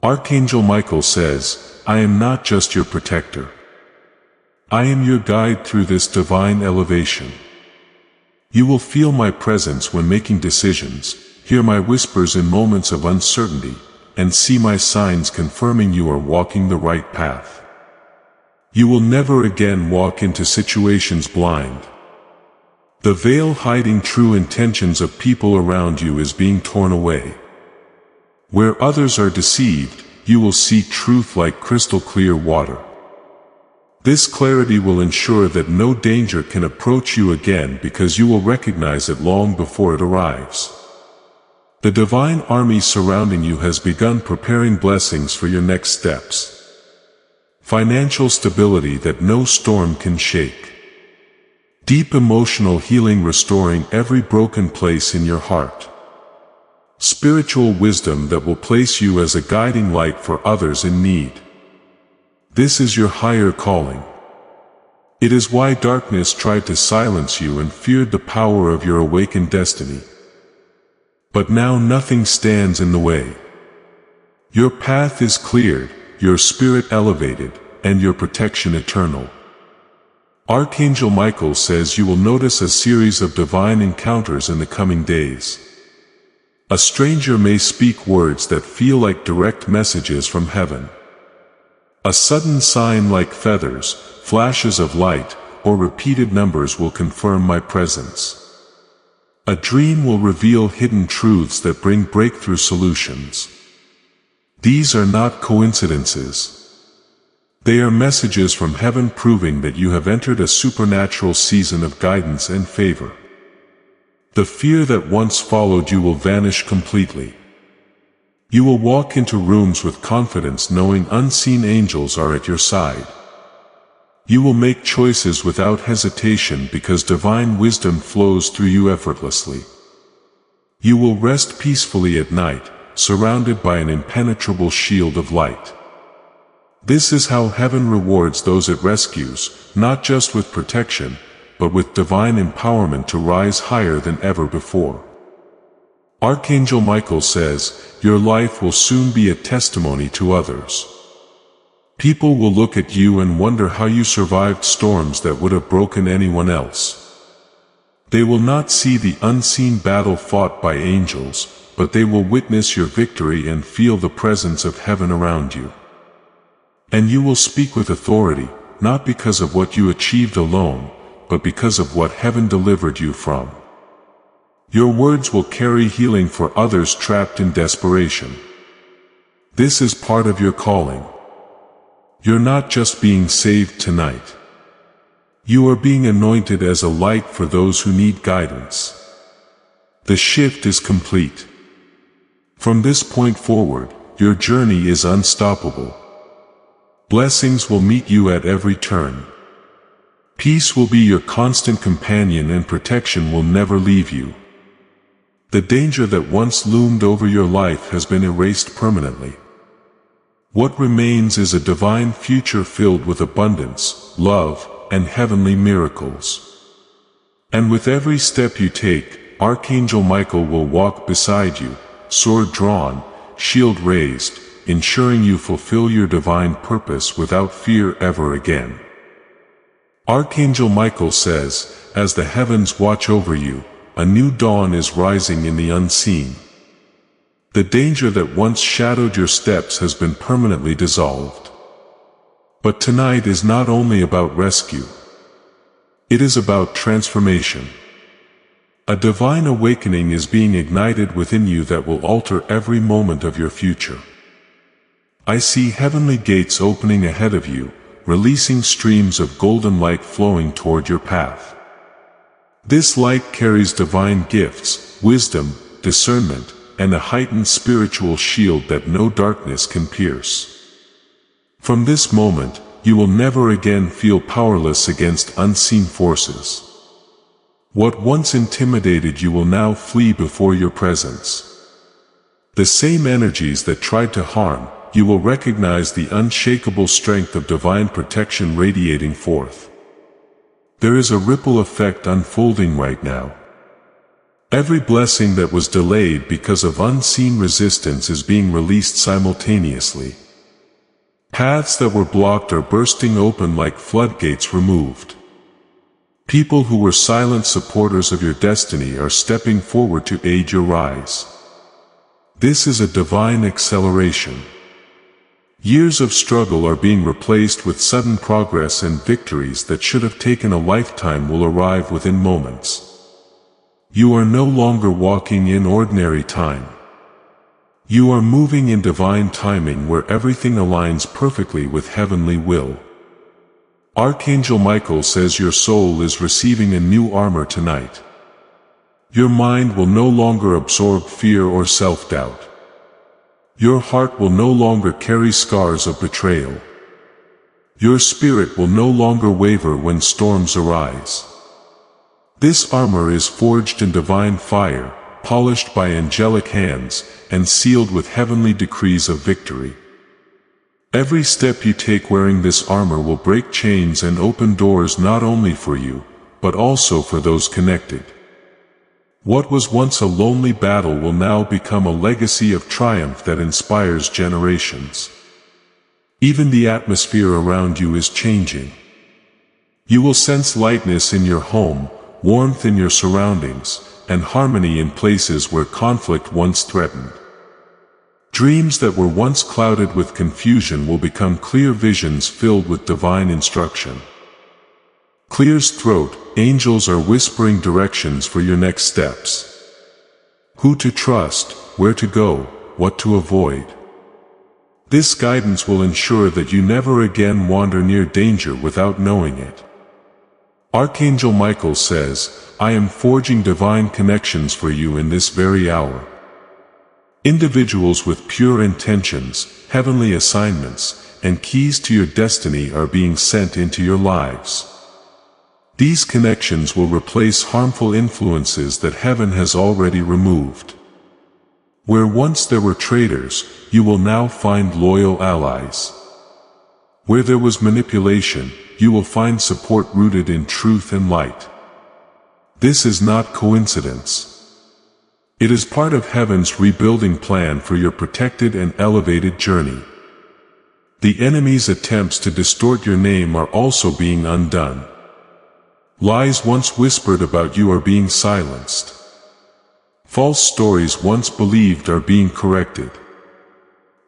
Archangel Michael says, I am not just your protector. I am your guide through this divine elevation. You will feel my presence when making decisions, hear my whispers in moments of uncertainty, and see my signs confirming you are walking the right path. You will never again walk into situations blind. The veil hiding true intentions of people around you is being torn away. Where others are deceived, you will see truth like crystal clear water. This clarity will ensure that no danger can approach you again because you will recognize it long before it arrives. The divine army surrounding you has begun preparing blessings for your next steps. Financial stability that no storm can shake. Deep emotional healing restoring every broken place in your heart. Spiritual wisdom that will place you as a guiding light for others in need. This is your higher calling. It is why darkness tried to silence you and feared the power of your awakened destiny. But now nothing stands in the way. Your path is cleared, your spirit elevated, and your protection eternal. Archangel Michael says you will notice a series of divine encounters in the coming days. A stranger may speak words that feel like direct messages from heaven. A sudden sign like feathers, flashes of light, or repeated numbers will confirm my presence. A dream will reveal hidden truths that bring breakthrough solutions. These are not coincidences. They are messages from heaven proving that you have entered a supernatural season of guidance and favor. The fear that once followed you will vanish completely. You will walk into rooms with confidence knowing unseen angels are at your side. You will make choices without hesitation because divine wisdom flows through you effortlessly. You will rest peacefully at night, surrounded by an impenetrable shield of light. This is how heaven rewards those it rescues, not just with protection, but with divine empowerment to rise higher than ever before. Archangel Michael says, your life will soon be a testimony to others. People will look at you and wonder how you survived storms that would have broken anyone else. They will not see the unseen battle fought by angels, but they will witness your victory and feel the presence of heaven around you. And you will speak with authority, not because of what you achieved alone, but because of what heaven delivered you from. Your words will carry healing for others trapped in desperation. This is part of your calling. You're not just being saved tonight. You are being anointed as a light for those who need guidance. The shift is complete. From this point forward, your journey is unstoppable. Blessings will meet you at every turn. Peace will be your constant companion and protection will never leave you. The danger that once loomed over your life has been erased permanently. What remains is a divine future filled with abundance, love, and heavenly miracles. And with every step you take, Archangel Michael will walk beside you, sword drawn, shield raised, ensuring you fulfill your divine purpose without fear ever again. Archangel Michael says, as the heavens watch over you, a new dawn is rising in the unseen. The danger that once shadowed your steps has been permanently dissolved. But tonight is not only about rescue. It is about transformation. A divine awakening is being ignited within you that will alter every moment of your future. I see heavenly gates opening ahead of you, releasing streams of golden light flowing toward your path. This light carries divine gifts, wisdom, discernment, and a heightened spiritual shield that no darkness can pierce. From this moment, you will never again feel powerless against unseen forces. What once intimidated you will now flee before your presence. The same energies that tried to harm, you will recognize the unshakable strength of divine protection radiating forth. There is a ripple effect unfolding right now. Every blessing that was delayed because of unseen resistance is being released simultaneously. Paths that were blocked are bursting open like floodgates removed. People who were silent supporters of your destiny are stepping forward to aid your rise. This is a divine acceleration. Years of struggle are being replaced with sudden progress, and victories that should have taken a lifetime will arrive within moments. You are no longer walking in ordinary time. You are moving in divine timing where everything aligns perfectly with heavenly will. Archangel Michael says your soul is receiving a new armor tonight. Your mind will no longer absorb fear or self-doubt. Your heart will no longer carry scars of betrayal. Your spirit will no longer waver when storms arise. This armor is forged in divine fire, polished by angelic hands, and sealed with heavenly decrees of victory. Every step you take wearing this armor will break chains and open doors not only for you, but also for those connected. What was once a lonely battle will now become a legacy of triumph that inspires generations. Even the atmosphere around you is changing. You will sense lightness in your home, warmth in your surroundings, and harmony in places where conflict once threatened. Dreams that were once clouded with confusion will become clear visions filled with divine instruction. Clear's throat, angels are whispering directions for your next steps. Who to trust, where to go, what to avoid. This guidance will ensure that you never again wander near danger without knowing it. Archangel Michael says, I am forging divine connections for you in this very hour. Individuals with pure intentions, heavenly assignments, and keys to your destiny are being sent into your lives. These connections will replace harmful influences that heaven has already removed. Where once there were traitors, you will now find loyal allies. Where there was manipulation, you will find support rooted in truth and light. This is not coincidence. It is part of heaven's rebuilding plan for your protected and elevated journey. The enemy's attempts to distort your name are also being undone. Lies once whispered about you are being silenced. False stories once believed are being corrected.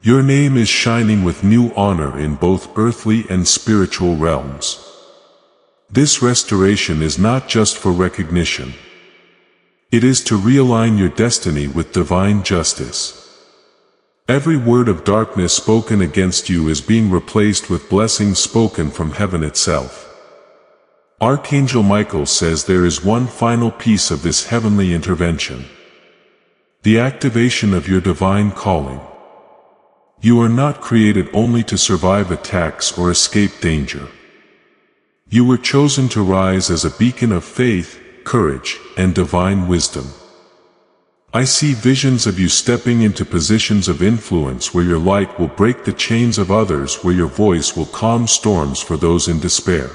Your name is shining with new honor in both earthly and spiritual realms. This restoration is not just for recognition. It is to realign your destiny with divine justice. Every word of darkness spoken against you is being replaced with blessings spoken from heaven itself. Archangel Michael says there is one final piece of this heavenly intervention: the activation of your divine calling. You are not created only to survive attacks or escape danger. You were chosen to rise as a beacon of faith, courage, and divine wisdom. I see visions of you stepping into positions of influence where your light will break the chains of others, where your voice will calm storms for those in despair.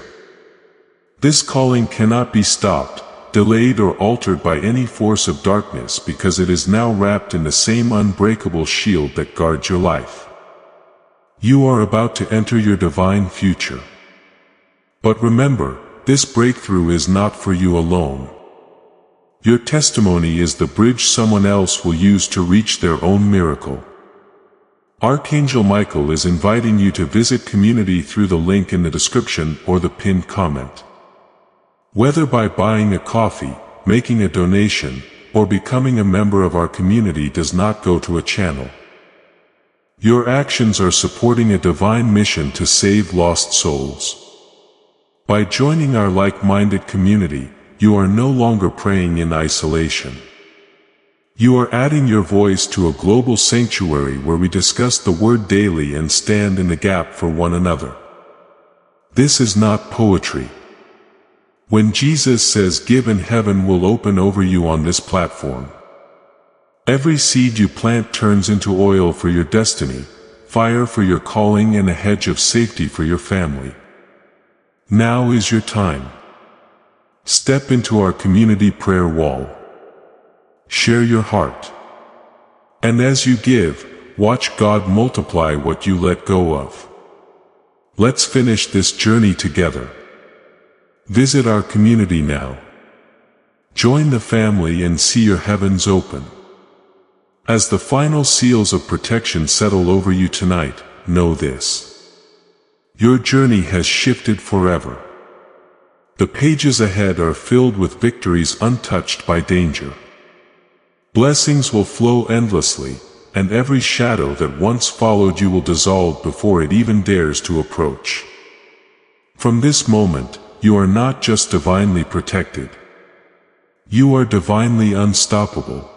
This calling cannot be stopped, delayed, or altered by any force of darkness, because it is now wrapped in the same unbreakable shield that guards your life. You are about to enter your divine future. But remember, this breakthrough is not for you alone. Your testimony is the bridge someone else will use to reach their own miracle. Archangel Michael is inviting you to visit community through the link in the description or the pinned comment. Whether by buying a coffee, making a donation, or becoming a member of our community does not go to a channel. Your actions are supporting a divine mission to save lost souls. By joining our like-minded community, you are no longer praying in isolation. You are adding your voice to a global sanctuary where we discuss the Word daily and stand in the gap for one another. This is not poetry. When Jesus says give and heaven will open over you on this platform, every seed you plant turns into oil for your destiny, fire for your calling, and a hedge of safety for your family. Now is your time. Step into our community prayer wall. Share your heart. And as you give, watch God multiply what you let go of. Let's finish this journey together. Visit our community now. Join the family and see your heavens open. As the final seals of protection settle over you tonight, know this: your journey has shifted forever. The pages ahead are filled with victories untouched by danger. Blessings will flow endlessly, and every shadow that once followed you will dissolve before it even dares to approach. From this moment, you are not just divinely protected. You are divinely unstoppable.